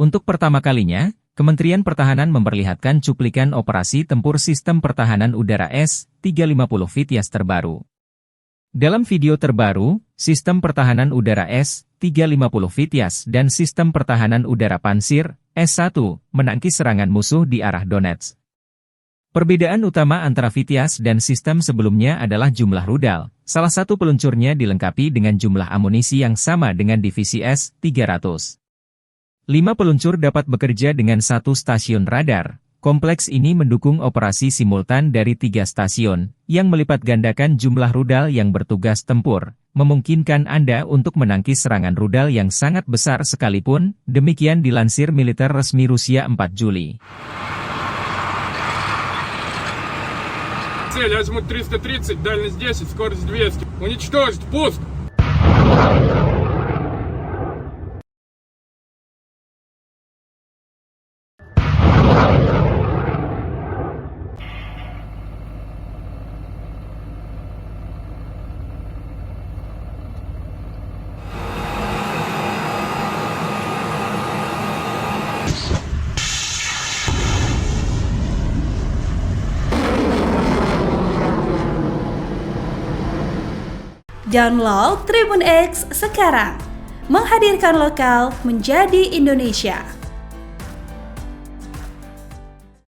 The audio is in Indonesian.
Untuk pertama kalinya, Kementerian Pertahanan memperlihatkan cuplikan operasi tempur sistem pertahanan udara S-350 FITYAS terbaru. Dalam video terbaru, sistem pertahanan udara S-350 FITYAS dan sistem pertahanan udara Pansir S-1 menangkis serangan musuh di arah Donetsk. Perbedaan utama antara FITYAS dan sistem sebelumnya adalah jumlah rudal. Salah satu peluncurnya dilengkapi dengan jumlah amunisi yang sama dengan divisi S-300. 5 peluncur dapat bekerja dengan satu stasiun radar. Kompleks ini mendukung operasi simultan dari 3 stasiun, yang melipat gandakan jumlah rudal yang bertugas tempur, memungkinkan Anda untuk menangkis serangan rudal yang sangat besar sekalipun, demikian dilansir militer resmi Rusia 4 Juli. Цель азимут 330, дальность 10, скорость 200. Уничтожить, пуск! Download Tribun X sekarang, menghadirkan lokal menjadi Indonesia.